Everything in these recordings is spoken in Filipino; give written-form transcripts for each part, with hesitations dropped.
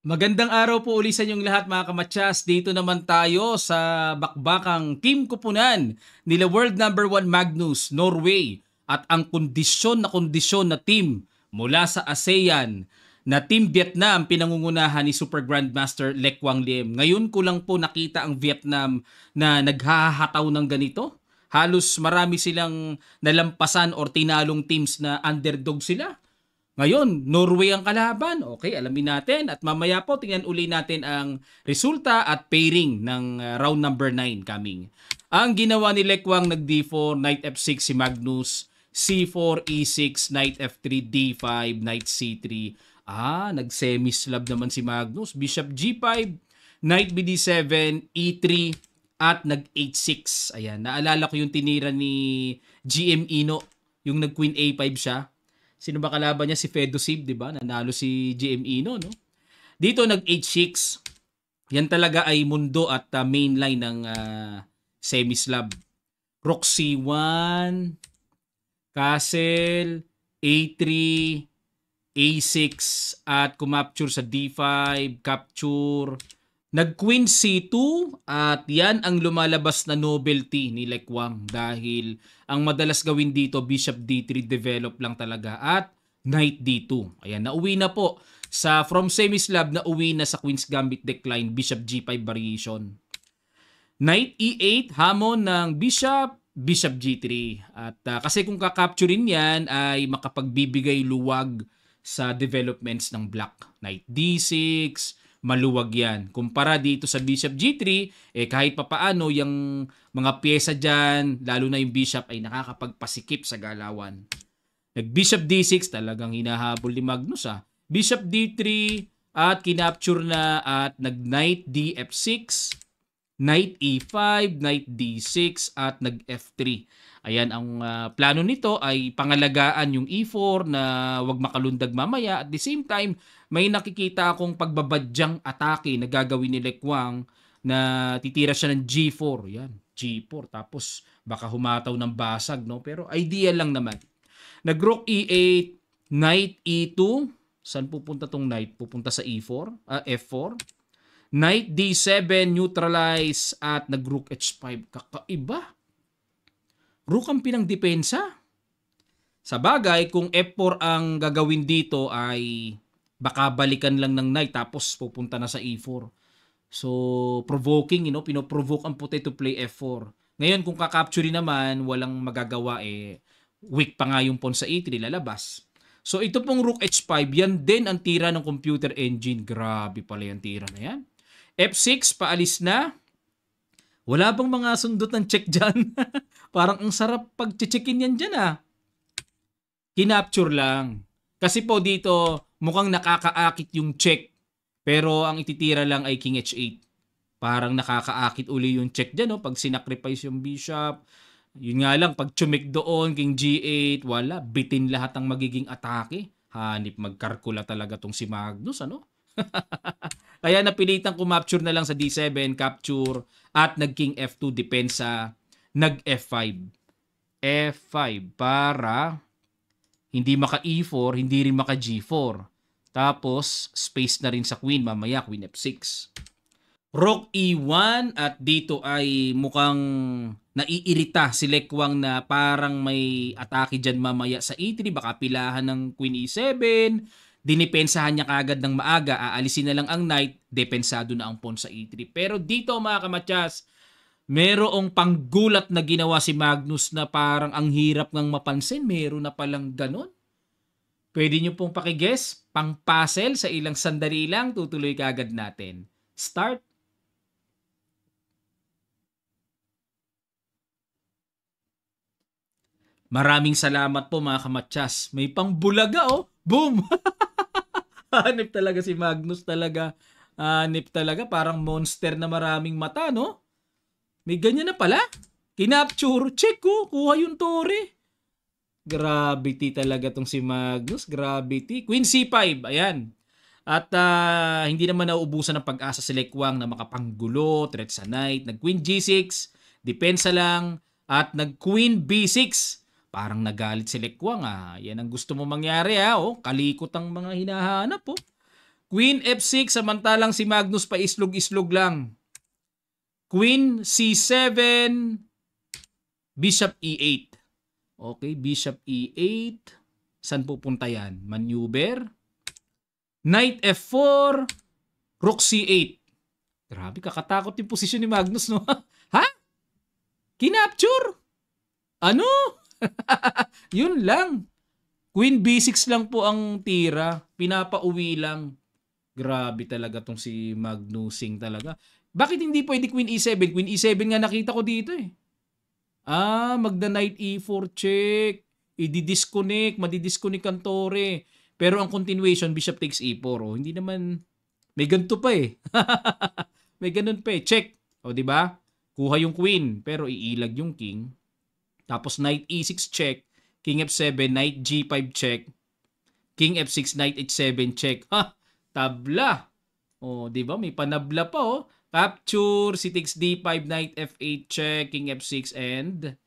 Magandang araw po uli sa inyong lahat mga kamatsas. Dito naman tayo sa bakbakang Team Kupunan nila World Number 1 Magnus, Norway at ang kondisyon na team mula sa ASEAN na Team Vietnam pinangungunahan ni Super Grandmaster Lek Wang Liem. Ngayon ko lang po nakita ang Vietnam na naghahataw ng ganito. Halos marami silang nalampasan or tinalong teams na underdog sila. Ngayon, Norway ang kalaban. Okay, alamin natin. At mamaya po, tingnan uli natin ang resulta at pairing ng round number 9 coming. Ang ginawa ni Lekwang nag-D4, Knight F6 si Magnus, C4, E6, Knight F3, D5, Knight C3. Nag-semi-slab naman si Magnus. Bishop G5, Knight BD7, E3, at nag-H6. Ayan, naalala ko yung tinira ni GM Ino, yung nag-Queen A5 siya. Sino ba kalaban niya? Si Fedosib, di ba? Nanalo si GM Ino, no? Dito nag-H6. Yan talaga ay mundo at mainline ng semi-slab. Rook C1, Castle, A3, A6, at kumapture sa D5, capture. Nag-Queen C2 at yan ang lumalabas na novelty ni Lekwang dahil ang madalas gawin dito Bishop D3 develop lang talaga at Knight D2. Ayan, nauwi na po sa from semi-slab na uwi na sa Queen's Gambit decline Bishop G5 variation. Knight E8 hamon ng Bishop Bishop G3 at kasi kung kakapturein yan ay makapagbibigay luwag sa developments ng Black. Knight D6, maluwag yan. Kumpara dito sa Bishop G3, kahit papaano yung mga pyesa dyan, lalo na yung Bishop ay nakakapagpasikip sa galawan. Nag-Bishop D6, talagang hinahabol ni Magnus Bishop D3 at kinapture na at nag-Knight DF6, Knight E5, Knight D6 at nag-F3. Ayan, ang plano nito ay pangalagaan yung E4 na wag makalundag mamaya. At the same time, may nakikita akong pagbabadyang atake na gagawin ni Lekwang na titira siya ng G4. Yan, G4. Tapos baka humataw ng basag, no? Pero idea lang naman. Nag-Rook E8, Knight E2. Saan pupunta tong Knight? Pupunta sa E4, F4. Knight D7, neutralize at nag-Rook H5. Kakaiba. Rook ang pinangdepensa. Sa bagay, kung F4 ang gagawin dito ay baka balikan lang ng Knight tapos pupunta na sa E4. So, provoking, pinoprovoke ang puti to play F4. Ngayon, kung kakapture naman, walang magagawa weak pa nga yung pawn sa E3, lalabas. So, ito pong Rook H5, yan din ang tira ng computer engine. Grabe pala yung tira na yan. F6, paalis na. Wala bang mga sundot ng check dyan? Parang ang sarap pag-checkin yan dyan Kinapture lang. Kasi po dito, mukhang nakakaakit yung check. Pero ang ititira lang ay King H8. Parang nakakaakit uli yung check dyan, pag sinacrifice yung bishop. Yun nga lang, pag chumik doon, King G8, wala. Bitin lahat ang magiging atake. Hanip magkarkula talaga tong si Magnus, Kaya napilitan kumapture na lang sa D7, capture, at nag-King F2, depensa, nag-F5. F5 para hindi maka E4, hindi rin maka G4. Tapos, space na rin sa Queen, mamaya Queen F6. Rook E1 at dito ay mukhang naiirita si Lekwang na parang may atake dyan mamaya sa E3, baka pilahan ng Queen E7, dinipensahan niya kagad ng maaga, aalisin na lang ang Knight, depensado na ang pawn sa E3. Pero dito mga kamatyas, merong panggulat na ginawa si Magnus na parang ang hirap ng mapansin, meron na palang ganon. Pwede nyo pong pakiguess, pang puzzle sa ilang sandali lang, tutuloy kagad natin. Start. Maraming salamat po mga kamatyas. May pangbulaga Boom! Hanip talaga si Magnus talaga. Hanip talaga. Parang monster na maraming mata, no? May ganyan na pala. Kinapture. Check ko. Kuha yung tore. Gravity talaga tong si Magnus. Gravity. Queen C5. Ayan. At hindi naman nauubusan ng pag-asa si Lekwang na makapanggulo. Threat sa Knight. Nag-Queen G6. Depensa lang. At nag-Queen B6. Parang nagalit si Lekwang Yan ang gusto mo mangyari Kalikot ang mga hinahanap Queen F6, samantalang si Magnus pa islog-islog lang. Queen C7, Bishop E8. Okay, Bishop E8. Saan pupunta yan? Maneuver. Knight F4, Rook C8. Grabe, kakatakot yung posisyon ni Magnus, no? Ha? Kinapture? Ano? Yun lang. Queen B6 lang po ang tira. Pinapauwi lang. Grabe talaga tong si Magnusing talaga. Bakit hindi pwede Queen E7? Queen E7 nga nakita ko dito eh. Magda Knight E4 check. I-disconnect. Madi-disconnect ang tore. Pero ang continuation, Bishop takes E4. Oh, hindi naman... May ganito pa eh. May ganun pa eh. Check. O, di ba? Kuha yung queen, pero iilag yung king. Tapos knight E6 check. King F7, knight G5 check. King F6, knight H7 check. Ha! Tabla. O, di ba? May panabla pa oh. Capture, si takes D5, knight F8 check, king F6 and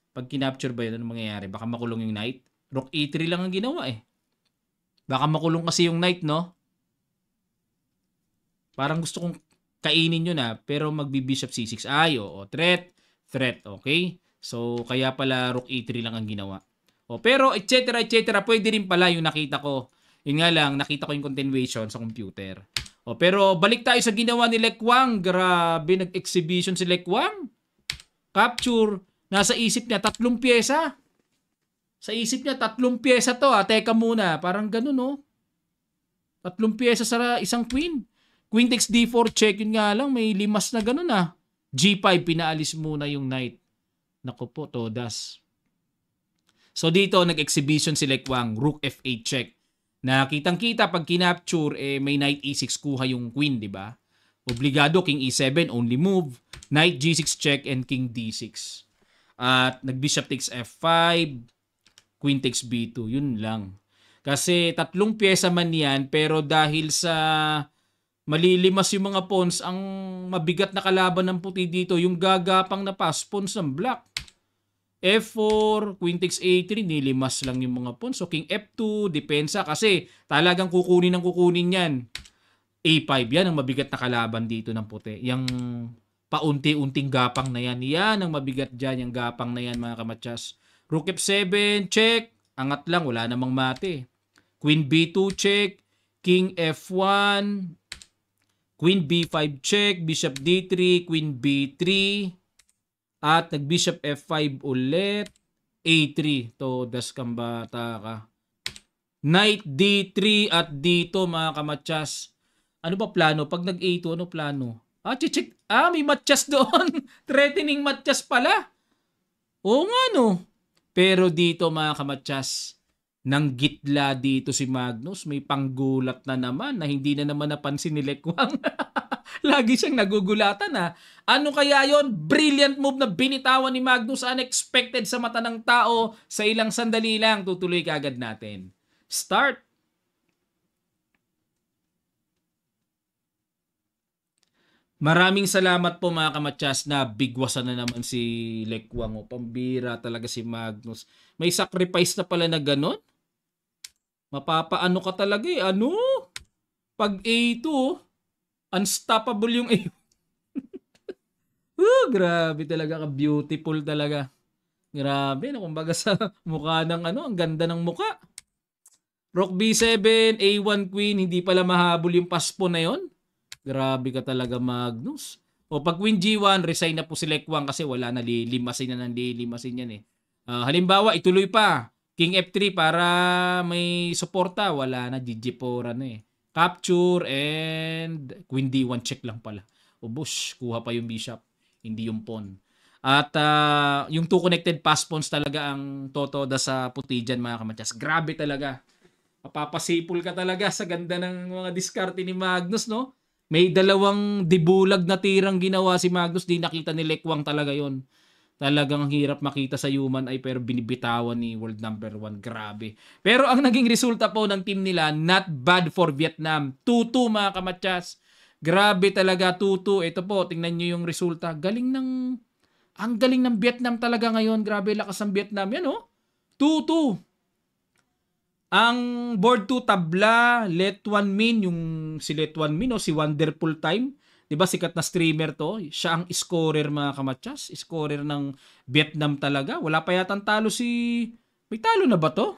pag kinapture ba yun, ano mangyayari? Baka makulong yung knight. Rook E3 lang ang ginawa eh. Baka makulong kasi yung knight, no? Parang gusto kong kainin yun pero magbi-bishop C6. Ay, oo. Threat. Okay? So, kaya pala rook E3 lang ang ginawa. Pero, etc. Pwede rin pala yung nakita ko. Yun nga lang, nakita ko yung continuation sa computer. Pero, balik tayo sa ginawa ni Lekwang. Grabe, nag-exhibition si Lekwang. Capture. Nasa isip niya, 3 pyesa. Sa isip niya, 3 pyesa to. Teka muna. Parang ganun, no? 3 pyesa sa isang queen. Queen takes D4 check. Yun nga lang, may limas na ganun G5, pinaalis muna yung knight. Naku po, todas. So dito, nag-exhibition si Lekwang. Rook F8 check. Nakitang-kita pag kinapture, may knight E6 kuha yung queen, di ba? Obligado, king E7, only move. Knight G6 check and king D6. At nag-bishop takes F5. Queen takes B2. Yun lang. Kasi 3 pyesa man yan, pero dahil sa malilimas yung mga pawns, ang mabigat na kalaban ng puti dito, yung gagapang na pass, pawns ng black. F4, Queen takes A3, nilimas lang yung mga pawns. So King F2, depensa kasi talagang kukunin yan. A5, yan ang mabigat na kalaban dito ng puti. Yung paunti-unting gapang na yan. Yan ang mabigat dyan, yung gapang na yan mga kamatsas. Rook F7, check. Angat lang, wala namang mate. Queen B2, check. King F1, Queen B5 check, Bishop D3, Queen B3, at nag-Bishop F5 ulit, A3. Todas kang bata ka. Knight D3 at dito mga kamatsas. Ano ba plano? Pag nag-A2, ano plano? Check. May matsas doon. Threatening matsas pala. Oo nga no. Pero dito mga kamatsas, nang gitla dito si Magnus, may panggulat na naman na hindi na naman napansin ni Lekwang. Lagi siyang nagugulatan Ano kaya yon? Brilliant move na binitawan ni Magnus, unexpected sa mata ng tao. Sa ilang sandali lang, tutuloy kagad natin. Start! Maraming salamat po mga kamatsas na bigwasan na naman si Lekwang. Pambira talaga si Magnus. May sacrifice na pala na ganon? Mapapaano ka talaga Ano? Pag A2, unstoppable yung A. Grabe talaga ka. Beautiful talaga. Grabe. Kumbaga sa mukha ng ang ganda ng mukha. Rook B7, A1 queen. Hindi pala mahabol yung paspo na yon. Grabe ka talaga, Magnus. Pag Queen G1, resign na po si Lekwang kasi wala na, lilimasin na ng lilimasin yan halimbawa, ituloy pa. King F3 para may suporta. Wala na, GG4 na Capture and Queen D1 check lang pala. Bush, kuha pa yung bishop. Hindi yung pawn. At yung 2 connected pass pawns talaga ang totoda sa puti dyan mga kamatsas. Grabe talaga. Mapapasipul ka talaga sa ganda ng mga diskarte ni Magnus, no? May 2 dibulag na tirang ginawa si Magnus. Di nakita ni Lekwang talaga yon. Talagang hirap makita sa human eye pero binibitawan ni world number 1. Grabe. Pero ang naging resulta po ng team nila, not bad for Vietnam. 2-2 mga kamatsas. Grabe talaga 2-2. Ito po, tingnan nyo yung resulta. Ang galing ng Vietnam talaga ngayon. Grabe lakas ng Vietnam yan 2-2. Ang board 2 tabla, Let One Min, yung si Let One Min o si Wonderful Time. 'Di ba sikat na streamer to? Siya ang scorer mga kamatsas, scorer ng Vietnam talaga. Wala pa yatang talo si may talo na ba to?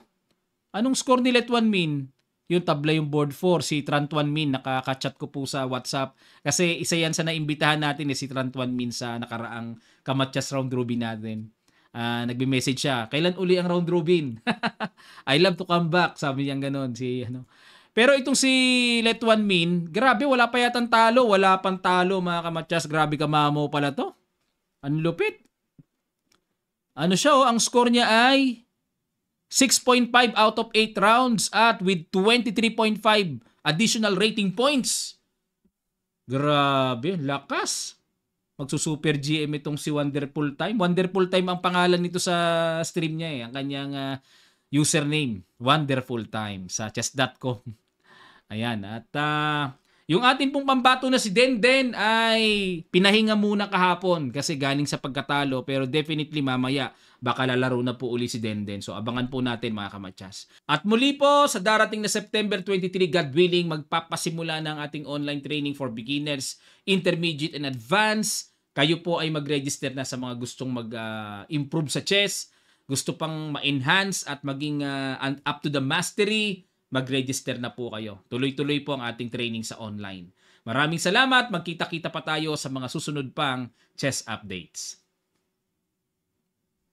Anong score ni Let One Min? Yung tabla yung board 4, si Trant One Min, nakaka-chat ko po sa WhatsApp. Kasi isa yan sa naimbitahan natin si Trant One Min sa nakaraang Kamatsas round robin natin. Nagbe-message siya, kailan uli ang round robin? I love to come back, sabi niya gano'n. Pero itong si Let One Min, grabe, wala pa yatang talo, wala pang talo mga kamatsas, grabe kamamo pala to. Ang lupit. Ano siya ang score niya ay 6.5 out of 8 rounds at with 23.5 additional rating points. Grabe, lakas. Magsusuper GM itong si Wonderful Time. Wonderful Time ang pangalan nito sa stream niya Ang kanyang username, Wonderful Time sa chess.com. Ayan. At yung ating pong pambato na si Denden ay pinahinga muna kahapon kasi galing sa pagkatalo, pero definitely mamaya baka lalaro na po uli si Denden. So abangan po natin mga kamatsas. At muli po sa darating na September 23, God willing, magpapasimula ng ating online training for beginners, intermediate and advanced. Kayo po ay mag-register na sa mga gustong mag-improve sa chess, gusto pang ma-enhance at maging up to the mastery, mag-register na po kayo. Tuloy-tuloy po ang ating training sa online. Maraming salamat. Magkita-kita pa tayo sa mga susunod pang chess updates.